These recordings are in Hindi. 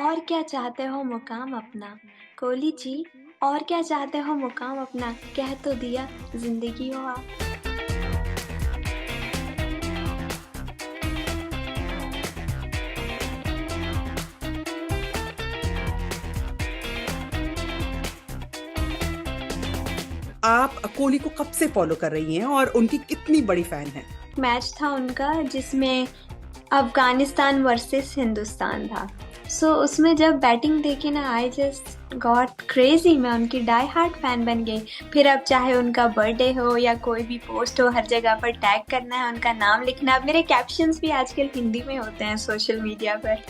और क्या चाहते हो मुकाम अपना? कोहली जी, और क्या चाहते हो मुकाम अपना? कह तो दिया ज़िंदगी हो आप। आप कोहली को कब से फॉलो कर रही हैं और उनकी कितनी बड़ी फैन हैं? मैच था उनका जिसमें अफ़गानिस्तान वर्सेस हिंदुस्तान था। उसमें जब बैटिंग देखी ना, आई जस्ट गॉट क्रेज़ी। मैं उनकी डाई हार्ड फैन बन गई। फिर अब चाहे उनका बर्थडे हो या कोई भी पोस्ट हो, हर जगह पर टैग करना है, उनका नाम लिखना है। अब मेरे कैप्शंस भी आजकल हिंदी में होते हैं सोशल मीडिया पर।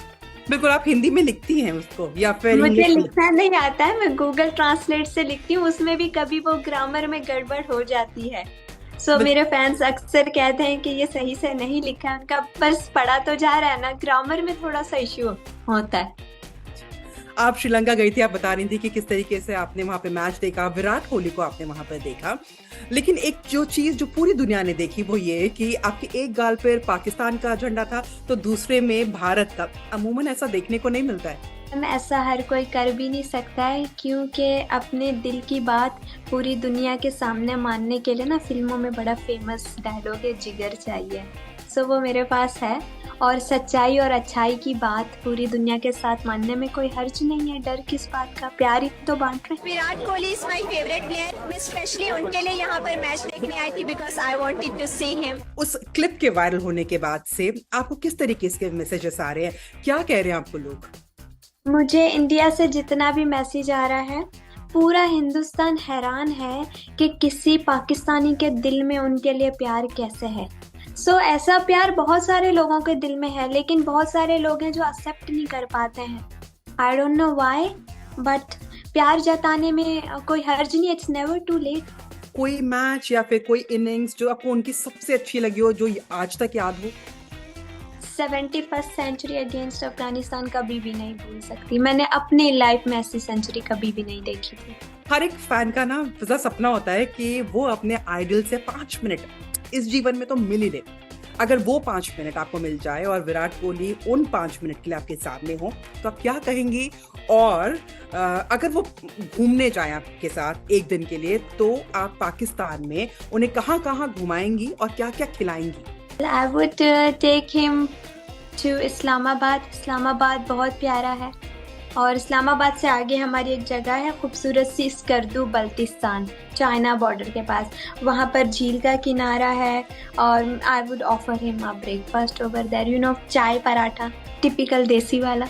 बिल्कुल, आप हिंदी में लिखती हैं उसको या फिर मुझे इंग्लिश में? लिखना नहीं आता है, मैं गूगल ट्रांसलेट से लिखती हूँ। उसमें भी कभी वो ग्रामर में गड़बड़ हो जाती है। बिल- मेरे फैंस अक्सर कहते हैं कि ये सही से नहीं लिखा है उनका, बस पढ़ा तो जा रहा है ना, ग्रामर में थोड़ा सा इश्यू होता है। आप श्रीलंका गई थी, आप बता रही थी कि किस तरीके से आपने वहां पे मैच देखा, विराट कोहली को आपने वहां पर देखा। लेकिन एक जो चीज जो पूरी दुनिया ने देखी वो ये कि आपके एक गाल पर पाकिस्तान का झंडा था तो दूसरे में भारत का। अमूमन ऐसा देखने को नहीं मिलता है। ऐसा हर कोई कर भी नहीं सकता है, क्योंकि अपने दिल की बात पूरी दुनिया के सामने मानने के लिए ना, फिल्मों में बड़ा फेमस डायलॉग है, जिगर चाहिए। वो मेरे पास है। और सच्चाई और अच्छाई की बात पूरी दुनिया के साथ मानने में कोई हर्ज नहीं है। डर किस बात का, प्यार ही तो बांट रहे। Virat Kohli is my favourite player. मैं स्पेशली उनके लिए यहाँ पर मैच देखने आई थी because I wanted to see him. उस क्लिप के वायरल होने के बाद से आपको किस तरीके के मैसेजेस आ रहे हैं, क्या कह रहे हैं आपको लोग? मुझे इंडिया से जितना भी मैसेज आ रहा है, पूरा हिंदुस्तान हैरान है कि किसी पाकिस्तानी के दिल में उनके लिए प्यार कैसे है। ऐसा प्यार बहुत सारे लोगों के दिल में है, लेकिन बहुत सारे लोग हैं जो एक्सेप्ट नहीं कर पाते हैं। I don't know why, but प्यार जताने में कोई हर्ज नहीं, इट्स नेवर टू लेट। कोई मैच या फिर कोई इनिंग्स जो आपको उनकी सबसे अच्छी लगी हो, जो आज तक याद हो? 71st सेंचुरी अगेंस्ट अफगानिस्तान कभी भी नहीं भूल सकती। मैंने अपनी लाइफ में ऐसी सेंचुरी कभी भी नहीं देखी थी। हर एक फैन का ना सपना होता है कि वो अपने आइडल से 5 मिनट इस जीवन में तो मिल ही ले। अगर वो 5 मिनट आपको मिल जाए और विराट कोहली उन 5 मिनट के लिए आपके सामने हो, तो आप क्या कहेंगी? और अगर वो घूमने जाए आपके साथ एक दिन के लिए, तो आप पाकिस्तान में उन्हें कहाँ कहाँ घुमाएंगी और क्या क्या खिलाएंगी? I would take him to Islamabad. Islamabad बहुत प्यारा है। और इस्लामाबाद से आगे हमारी एक जगह है खूबसूरत सी, स्कर्दू बल्तिस्तान, चाइना बॉर्डर के पास। वहाँ पर झील का किनारा है। और I would offer him a breakfast over there, you know, chai paratha, typical देसी वाला,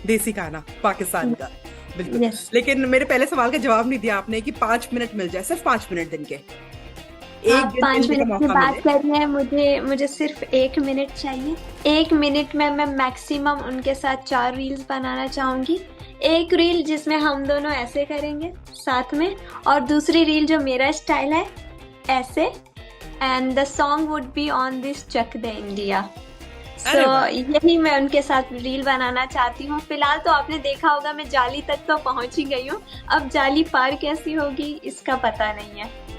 देसी खाना पाकिस्तान का। बिल्कुल। yes. लेकिन मेरे पहले सवाल का जवाब नहीं दिया आपने कि 5 मिनट मिल जाए, सिर्फ 5 मिनट दिन के, एक आप दिन 5 मिलने का मिनट की मौका बात मिले। कर रहे हैं, मुझे सिर्फ 1 मिनट चाहिए। 1 मिनट में मैं मैक्सिमम उनके साथ 4 रील्स बनाना चाहूंगी। एक रील जिसमें हम दोनों ऐसे करेंगे साथ में, और दूसरी रील जो मेरा स्टाइल है ऐसे, and the song would be on this Chak De India. यही मैं उनके साथ रील बनाना चाहती हूँ। फिलहाल तो आपने देखा होगा मैं जाली तक तो पहुंच ही गई हूँ। अब जाली पार कैसी होगी इसका पता नहीं है।